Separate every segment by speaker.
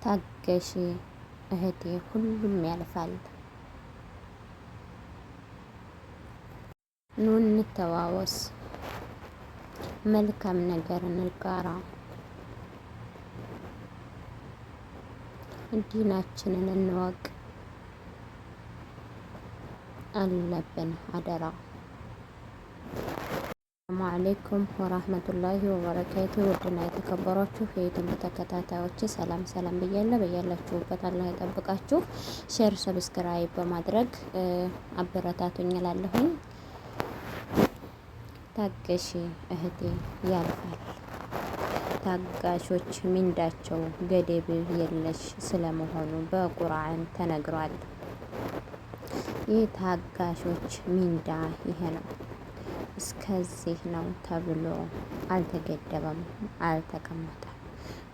Speaker 1: ታገሺ እህቴ፣ ሁሉም ያልፋል። ኑ እንተዋወስ፣ መልካም ነገር እንጋራ፣ ዲናችንን እንወቅ አለብን አደራ። ሰላሙ አሌይኩም ወራህመቱላሂ ወበረካቱ። ውድና የተከበሯችሁ የዩቱብ ተከታታዮች ሰላም ሰላም ብያለሁ። በያላችሁበት አላህ ይጠብቃችሁ። ሼር ሰብስክራይብ በማድረግ አበረታቱኝ እላለሁኝ። ታገሺ እህቴ፣ ያልፋል። ታጋሾች ሚንዳቸው ገደብ የለሽ ስለመሆኑ በቁርአን ተነግሯል። የታጋሾች ሚንዳ ይሄ ነው፣ እስከዚህ ነው ተብሎ አልተገደበም፣ አልተቀመጠም።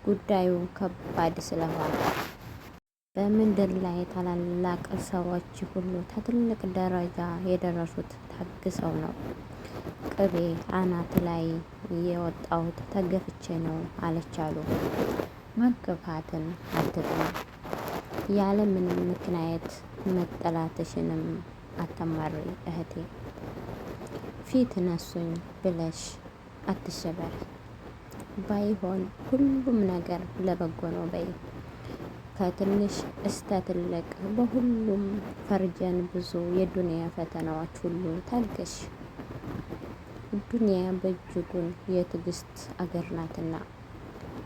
Speaker 1: ጉዳዩ ከባድ ስለሆነ በምድር ላይ ታላላቅ ሰዎች ሁሉ ከትልቅ ደረጃ የደረሱት ታግሰው ነው። ቅቤ አናት ላይ የወጣሁት ተገፍቼ ነው አለች አሉ። መገፋትን አትጥሚ፣ ያለ ምንም ምክንያት መጠላትሽንም አተማሪ እህቴ። ፊት ነሱኝ ብለሽ አትሸበሪ። ባይሆን ሁሉም ነገር ለበጎ ነው በይ። ከትንሽ እስከ ትልቅ በሁሉም ፈርጀን ብዙ የዱንያ ፈተናዎች ሁሉ ታገሽ። ዱንያ በእጅጉን የትዕግስት አገር ናትና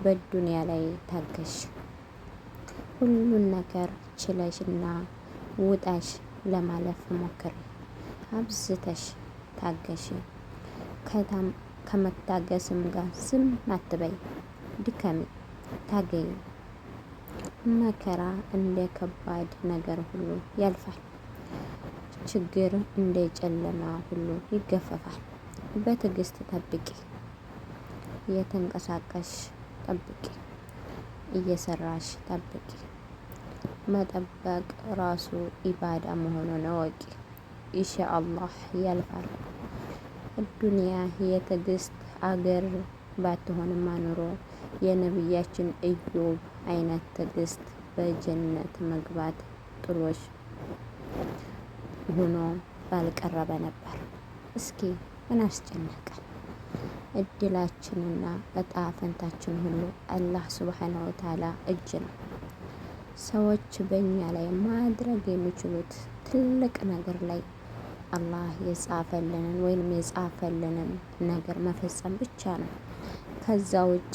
Speaker 1: በዱንያ ላይ ታገሽ። ሁሉን ነገር ችለሽና ውጣሽ ለማለፍ ሞክሪ። አብዝተሽ ታገሺ። ከመታገስም ጋር ዝም አትበይ። ድከሚ፣ ታገይ። መከራ እንደ ከባድ ነገር ሁሉ ያልፋል። ችግር እንደ ጨለማ ሁሉ ይገፈፋል። በትዕግስት ጠብቂ። እየተንቀሳቀሽ ጠብቂ፣ እየሰራሽ ጠብቂ። መጠበቅ ራሱ ኢባዳ መሆኑን እወቂ። ኢንሻአላህ ያልፋል። ዱንያ የትዕግስት አገር ባትሆንማ ኑሮ የነቢያችን ኢዮብ አይነት ትዕግስት በጀነት መግባት ጥሎሽ ሆኖ ባልቀረበ ነበር። እስኪ ምን አስጨነቀን? እድላችንና እጣ ፈንታችን ሁሉ አላህ ሱብሓነሁ ወተዓላ እጅ ነው። ሰዎች በእኛ ላይ ማድረግ የሚችሉት ትልቅ ነገር ላይ አላህ የጻፈልንን ወይም የጻፈልንን ነገር መፈጸም ብቻ ነው። ከዛ ውጭ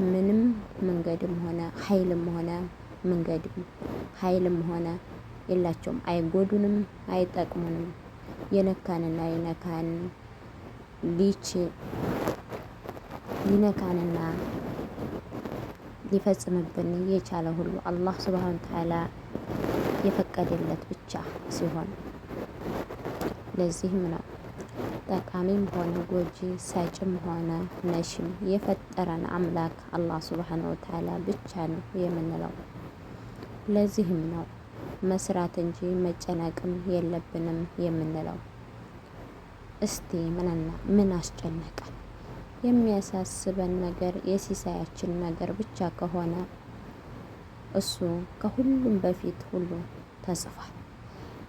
Speaker 1: ምንም መንገድም ሆነ ኃይልም ሆነ የላቸውም። አይጎዱንም፣ አይጠቅሙንም። የነካንና ሊነካንና ሊፈጽምብን የቻለ ሁሉ አላህ ሱብሃነሁ ወተዓላ የፈቀደለት ብቻ ሲሆን ለዚህም ነው ጠቃሚም ሆነ ጎጂ፣ ሰጭም ሆነ ነሽም የፈጠረን አምላክ አላህ ሱብሃነሁ ወተዓላ ብቻ ነው የምንለው። ለዚህም ነው መስራት እንጂ መጨነቅም የለብንም የምንለው። እስቲ ምን አስጨነቀን? የሚያሳስበን ነገር የሲሳያችን ነገር ብቻ ከሆነ እሱ ከሁሉም በፊት ሁሉ ተጽፏል።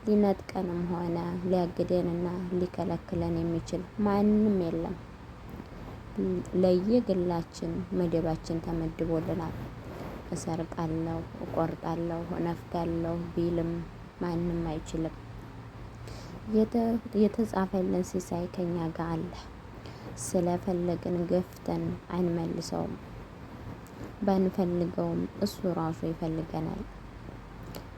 Speaker 1: ሊነጥቀንም ሆነ ሊያግደንና ሊከለክለን የሚችል ማንም የለም። ለየግላችን መደባችን ተመድቦልናል። እሰርቃለሁ፣ እቆርጣለሁ፣ እነፍጋለሁ ቢልም ማንም አይችልም። የተጻፈልን ሲሳይ ከኛ ጋር አለ። ስለፈለግን ገፍተን አንመልሰውም። ባንፈልገውም እሱ ራሱ ይፈልገናል።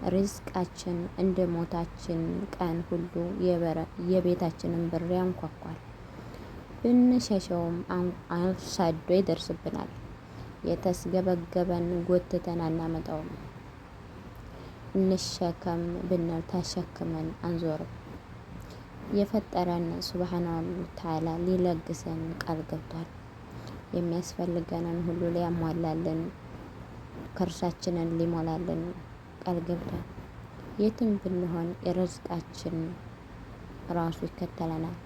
Speaker 1: ሪዝቃችን እንደ ሞታችን ቀን ሁሉ የቤታችንን በር ያንኳኳል። ብንሸሸውም አሳዶ ይደርስብናል። የተስገበገበን ጎትተን አናመጣውም። እንሸከም ብንል ተሸክመን አንዞርም። የፈጠረን ሱብሃነሁ ወተዓላ ሊለግሰን ቃል ገብቷል። የሚያስፈልገንን ሁሉ ሊያሟላልን፣ ከርሳችንን ሊሞላልን ቃል ገብቷል። የትም ብንሆን የርዝቃችን ራሱ ይከተለናል።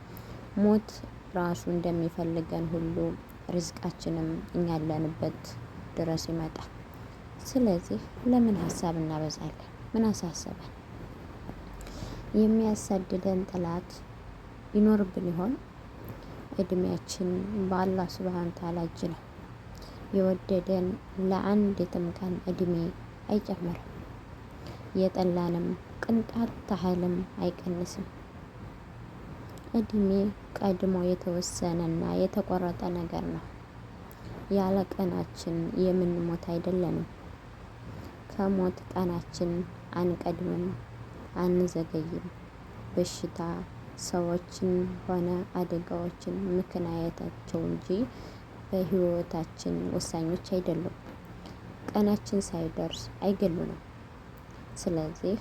Speaker 1: ሞት ራሱ እንደሚፈልገን ሁሉ ርዝቃችንም እኛ ያለንበት ድረስ ይመጣል። ስለዚህ ለምን ሀሳብ እናበዛለን? ምን አሳሰበን? የሚያሳድደን ጠላት ይኖርብን ይሆን? እድሜያችን በአላህ ሱብሃነ ወተዓላ እጅ ነው። የወደደን ለአንዲትም ቀን እድሜ አይጨምርም፣ የጠላንም ቅንጣት ታህልም አይቀንስም። እድሜ ቀድሞ የተወሰነና የተቆረጠ ነገር ነው። ያለ ቀናችን የምንሞት አይደለንም። ከሞት ቀናችን አንቀድምም፣ አንዘገይም። በሽታ ሰዎችን ሆነ አደጋዎችን ምክንያታቸው እንጂ በህይወታችን ወሳኞች አይደሉም። ቀናችን ሳይደርስ አይገሉንም። ስለዚህ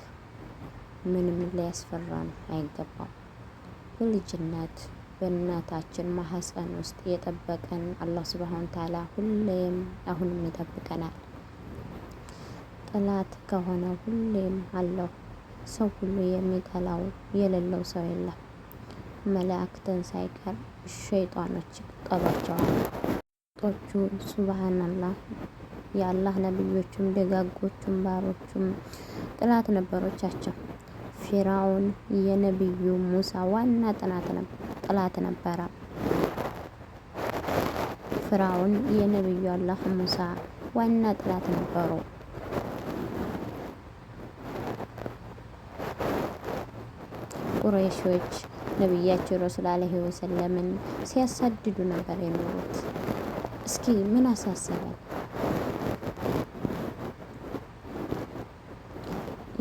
Speaker 1: ምንም ሊያስፈራን አይገባም። በልጅነት በእናታችን ማህፀን ውስጥ የጠበቀን አላህ ሱብሃነሁ ወተዓላ ሁሌም አሁንም ይጠብቀናል። ጠላት ከሆነ ሁሌም አለው። ሰው ሁሉ የሚጠላው የሌለው ሰው የለም። መላእክትን ሳይቀር ሸይጣኖች ይጠሏቸዋል። ጦቹ ሱብሃንአላህ የአላህ ነብዮቹም ደጋጎቹም ባሮቹም ጠላት ነበሮቻቸው። ፊርዓውን የነብዩ ሙሳ ዋና ጠላት ነበረ። ፊርዓውን የነብዩ አላህ ሙሳ ዋና ጠላት ነበሩ። ቁረይሾች ነብያቸው ረሱል አለይሂ ወሰለምን ሲያሳድዱ ነበር የኖሩት። እስኪ ምን አሳሰበን?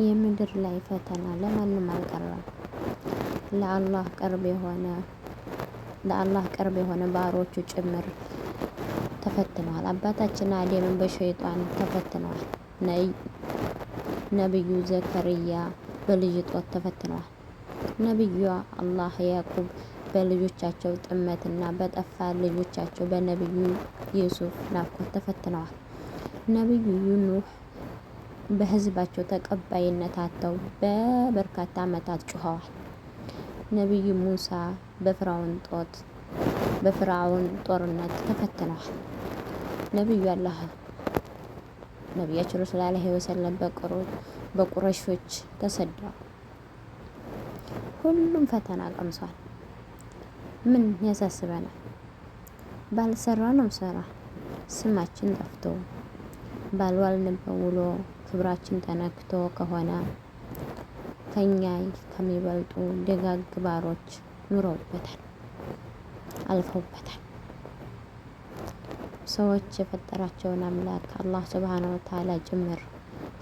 Speaker 1: የምድር ላይ ፈተና ለማንም አልቀረም። ለአላህ ቅርብ የሆነ ባሮቹ ጭምር ተፈትነዋል። አባታችን አደምን በሸይጣን ተፈትነዋል። ነብዩ ዘከርያ በልጅ ጦት ተፈትነዋል። ነብዩ አላህ ያዕቁብ በልጆቻቸው ጥመትና በጠፋ ልጆቻቸው በነብዩ ዩሱፍ ናፍቆት ተፈትነዋል። ነብዩ ኑህ በህዝባቸው ተቀባይነት አጥተው በበርካታ ዓመታት ጮኸዋል። ነብዩ ሙሳ በፍርዓውን ጦርነት ተፈትነዋል። ነብያችን ረሱል አለይሂ ወሰለም በቁረይሾች ተሰደዋል። ሁሉም ፈተና ቀምሷል። ምን ያሳስበናል? ባልሰራነው ስራ ስማችን ጠፍቶ ባልዋልንበት ውሎ ክብራችን ተነክቶ ከሆነ ከኛ ከሚበልጡ ደጋግ ባሮች ኑረውበታል፣ አልፈውበታል። ሰዎች የፈጠራቸውን አምላክ አላህ ሱብሃነሁ ወተዓላ ጭምር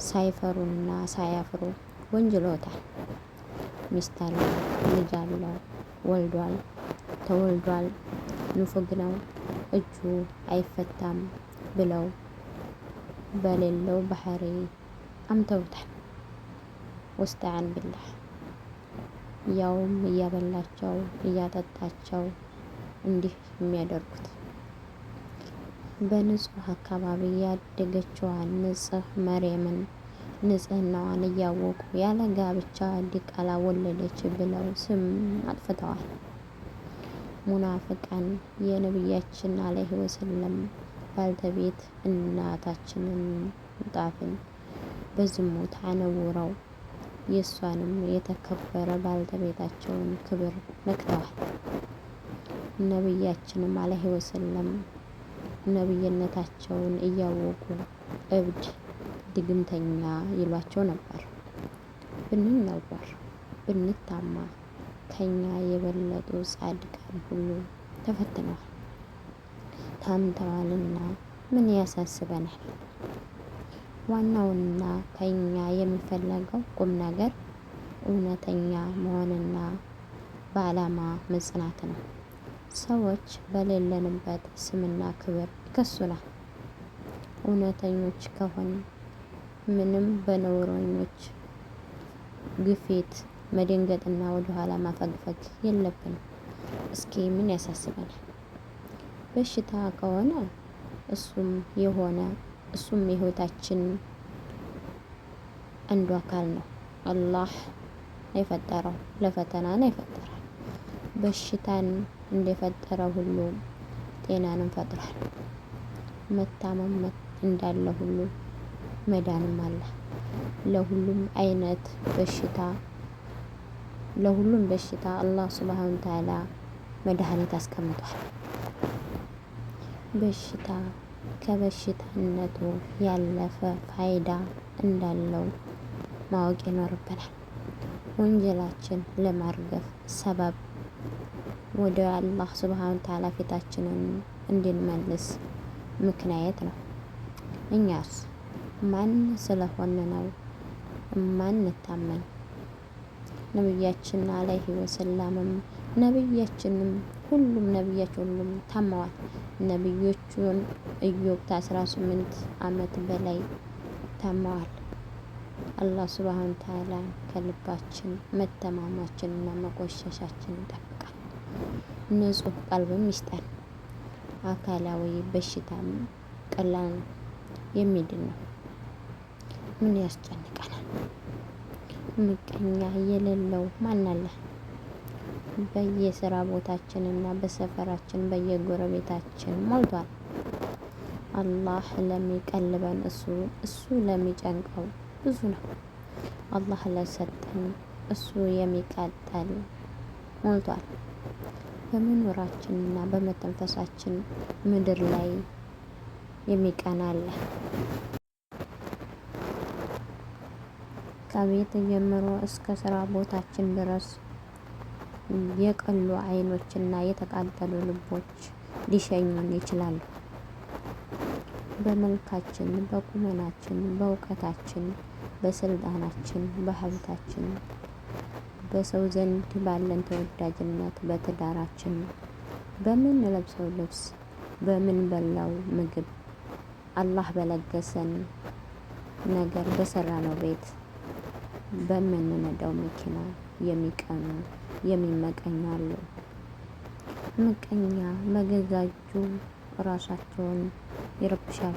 Speaker 1: ሳይፈሩና ሳያፍሩ ወንጅለውታል። ሚስት አለው፣ ልጅ አለው፣ ወልዷል፣ ተወልዷል፣ ንፉግ ነው፣ እጁ አይፈታም ብለው በሌለው ባህሪ አምተውታል። ወስተዓን ቢላህ ያውም እያበላቸው እያጠጣቸው እንዲህ የሚያደርጉት በንጹህ አካባቢ ያደገችዋን ንጽህ መርየምን ንጽህናዋን እያወቁ ያለ ጋብቻ ዲቃላ ወለደች ብለው ስም አጥፍተዋል። ሙናፍቃን የነብያችን አለይሂ ወሰለም ባልተቤት እናታችንን ጣፍን በዝሙት አነውረው የእሷንም የተከበረ ባልተቤታቸውን ክብር ነክተዋል። ነብያችንም አለይሂ ወሰለም ነብይነታቸውን እያወቁ እብድ ድግምተኛ ይሏቸው ነበር። ብንነወር ብንታማ ከኛ የበለጡ ጻድቃን ሁሉ ተፈትነዋል፣ ታምተዋልና ምን ያሳስበናል? ዋናውና ከኛ የሚፈለገው ቁም ነገር እውነተኛ መሆንና በዓላማ መጽናት ነው። ሰዎች በሌለንበት ስምና ክብር ይከሱናል። እውነተኞች ከሆን ምንም በነውረኞች ግፊት መደንገጥና ወደኋላ ማፈግፈግ የለብንም። እስኪ ምን ያሳስበናል? በሽታ ከሆነ እሱም የህይወታችን አንዱ አካል ነው። አላህ የፈጠረው ለፈተና ነው የፈጠረው። በሽታን እንደፈጠረ ሁሉ ጤናንም ፈጥሯል። መታመም እንዳለ ሁሉ መዳንም አለ። ለሁሉም አይነት ለሁሉም በሽታ አላህ ሱብሃነሁ ወተዓላ መድኃኒት አስቀምጧል። በሽታ ከበሽታነቱ ያለፈ ፋይዳ እንዳለው ማወቅ ይኖርብናል። ወንጀላችን ለማርገፍ ሰበብ ወደ አላህ ሱብሃነሁ ወተዓላ ፊታችንን እንድንመልስ ምክንያት ነው። እኛስ ማን ስለሆነ ነው ማንታመን? ነብያችን አለይሂ ወሰላምም ነብያችንም ሁሉም ነብያች ሁሉም ታመዋል። ነብዮቹን ኢዮብ 18 ዓመት በላይ ታመዋል። አላህ ሱብሃነሁ ወተዓላ ከልባችን መተማማችንና መቆሸሻችን ይጠብቃል። ንጹህ ቀልብም ይስጠን። አካላዊ በሽታም ቀላል ነው፣ የሚድን ነው። ምን ያስጨንቀናል? ምቀኛ የሌለው ማን አለ? በየስራ ቦታችንና በሰፈራችን በየጎረቤታችን ሞልቷል። አላህ ለሚቀልበን እሱ ለሚጨንቀው ብዙ ነው። አላህ ለሰጠን እሱ የሚቃጠል ሞልቷል። በመኖራችንና በመተንፈሳችን ምድር ላይ የሚቀና አለ። ከቤት ጀምሮ እስከ ስራ ቦታችን ድረስ የቀሉ አይኖችና የተቃጠሉ ልቦች ሊሸኙን ይችላሉ። በመልካችን፣ በቁመናችን፣ በእውቀታችን፣ በስልጣናችን፣ በሀብታችን፣ በሰው ዘንድ ባለን ተወዳጅነት፣ በትዳራችን፣ በምንለብሰው ልብስ፣ በምንበላው ምግብ፣ አላህ በለገሰን ነገር፣ በሰራነው ቤት፣ በምንነዳው መኪና የሚቀኑ የሚመቀኙ አሉ። ምቀኛ በገዛ እጁ ራሳቸውን ይረብሻል።